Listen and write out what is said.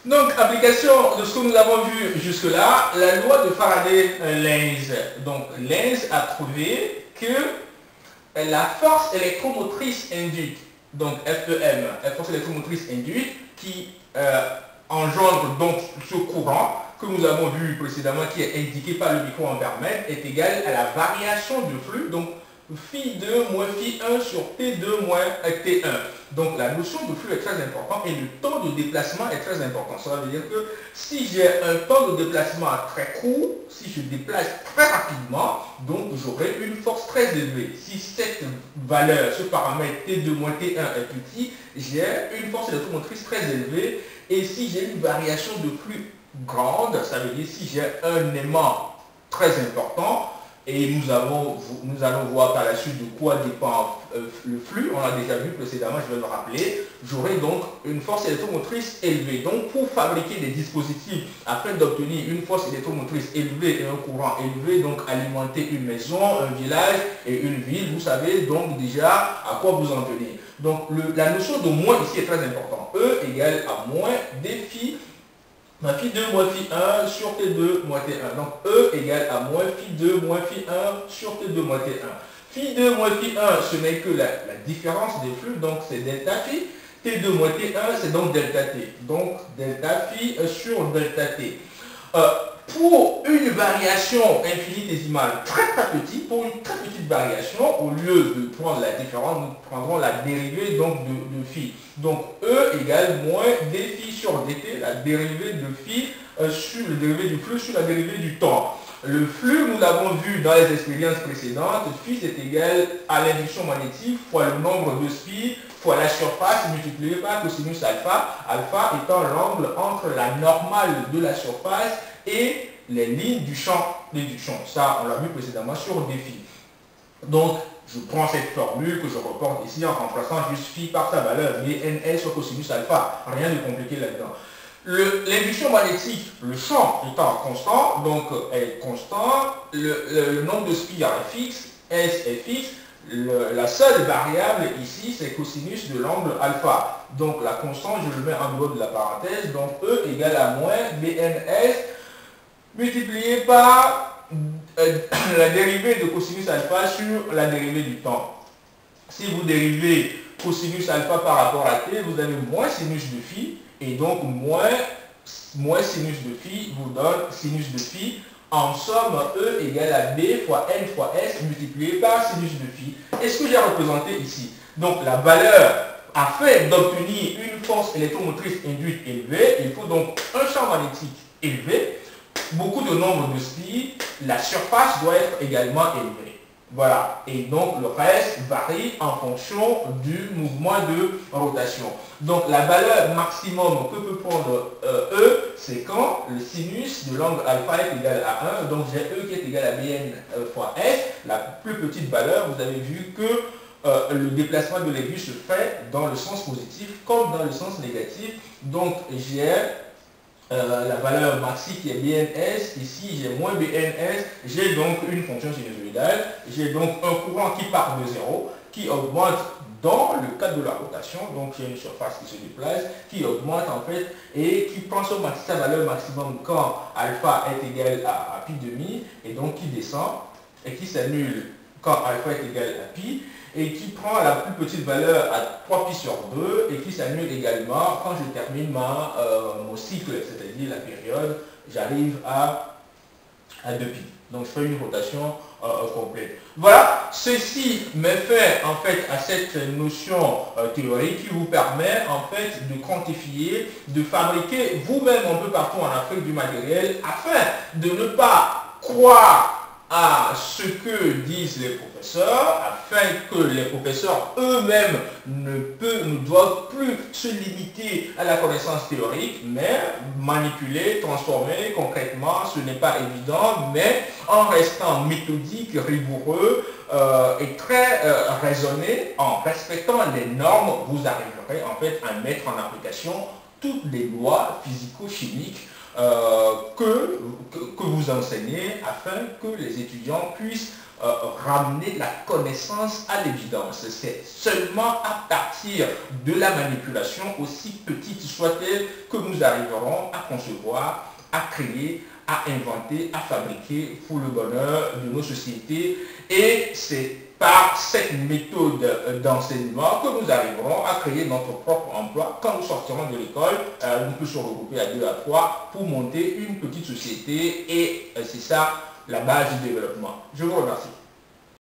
Donc, application de ce que nous avons vu jusque-là, la loi de Faraday-Lenz. Donc, Lenz a trouvé que la force électromotrice induite, donc FEM, la force électromotrice induite, qui engendre donc ce courant que nous avons vu précédemment, qui est indiqué par le micro-ampère-mètre, est égale à la variation de flux, donc phi2 moins phi1 sur T2 moins T1. Donc la notion de flux est très importante et le temps de déplacement est très important. Ça veut dire que si j'ai un temps de déplacement très court, si je déplace très rapidement, donc j'aurai une force très élevée. Si cette valeur, ce paramètre T2 moins T1 est petit, j'ai une force électromotrice très élevée. Et si j'ai une variation de flux grande, ça veut dire si j'ai un aimant très important, et nous allons voir par la suite de quoi dépend le flux, on l'a déjà vu précédemment, je vais le rappeler, j'aurai donc une force électromotrice élevée. Donc pour fabriquer des dispositifs afin d'obtenir une force électromotrice élevée et un courant élevé, donc alimenter une maison, un village et une ville, vous savez donc déjà à quoi vous en tenez. Donc la notion de moins ici est très importante. E égale à moins défi phi2 moins phi1 sur T2 moins T1. Donc E égale à moins phi2 moins phi1 sur T2 moins T1. Phi2 moins phi1, ce n'est que la différence des flux, donc c'est delta phi. T2 moins T1, c'est donc delta T. Donc delta phi sur delta T. Pour une variation infinitésimale très petite, pour une très petite variation, au lieu de prendre la différence, nous prendrons la dérivée donc de phi. Donc E égale moins d phi sur dt, la dérivée de phi sur le dérivé du flux sur la dérivée du temps. Le flux, nous l'avons vu dans les expériences précédentes, phi est égal à l'induction magnétique fois le nombre de phi fois la surface multipliée par cosinus alpha, alpha étant l'angle entre la normale de la surface et les lignes du champ d'éduction. Ça, on l'a vu précédemment sur défi. Donc, je prends cette formule que je reporte ici en remplaçant juste phi par sa valeur, VNL sur cosinus alpha. Rien de compliqué là-dedans. L'induction magnétique, le champ étant constant, donc est constant, le nombre de spires est fixe, S est fixe, la seule variable ici, c'est cosinus de l'angle alpha. Donc la constante, je le mets en dehors de la parenthèse, donc E égale à moins BNS multiplié par la dérivée de cosinus alpha sur la dérivée du temps. Si vous dérivez cosinus alpha par rapport à t, vous avez moins sinus de phi, et donc moins sinus de phi vous donne sinus de phi. En somme, E égale à B fois N fois S multiplié par sinus de phi. Et ce que j'ai représenté ici. Donc la valeur, afin d'obtenir une force électromotrice induite élevée, il faut donc un champ magnétique élevé, beaucoup de nombre de spires, la surface doit être également élevée. Voilà, et donc le reste varie en fonction du mouvement de rotation. Donc la valeur maximum que peut prendre E, c'est quand le sinus de l'angle alpha est égal à 1, donc j'ai E qui est égal à Bn fois S, la plus petite valeur, vous avez vu que le déplacement de l'aiguille se fait dans le sens positif comme dans le sens négatif, donc j'ai la valeur maxi qui est BNS, ici j'ai moins BNS, j'ai donc une fonction sinusoïdale, j'ai donc un courant qui part de 0, qui augmente dans le cadre de la rotation, donc j'ai une surface qui se déplace, qui augmente en fait, et qui prend sa valeur maximum quand alpha est égal à pi demi, et donc qui descend, et qui s'annule quand alpha est égal à pi, et qui prend la plus petite valeur à 3pi sur 2 et qui s'annule également quand je termine mon cycle, c'est-à-dire la période, j'arrive à 2pi. Donc je fais une rotation complète. Voilà, ceci met fin en fait à cette notion théorique qui vous permet en fait de quantifier, de fabriquer vous-même un peu partout en Afrique du matériel afin de ne pas croire à ce que disent les professeurs, afin que les professeurs eux-mêmes ne doivent plus se limiter à la connaissance théorique, mais manipuler, transformer concrètement, ce n'est pas évident, mais en restant méthodique, rigoureux et très raisonné, en respectant les normes, vous arriverez en fait à mettre en application toutes les lois physico-chimiques que vous enseignez afin que les étudiants puissent ramener la connaissance à l'évidence. C'est seulement à partir de la manipulation, aussi petite soit-elle, que nous arriverons à concevoir, à créer, à inventer, à fabriquer pour le bonheur de nos sociétés. Et c'est par cette méthode d'enseignement que nous arriverons à créer notre propre emploi. Quand nous sortirons de l'école, on peut se regrouper à 2 à 3 pour monter une petite société et c'est ça la base du développement. Je vous remercie.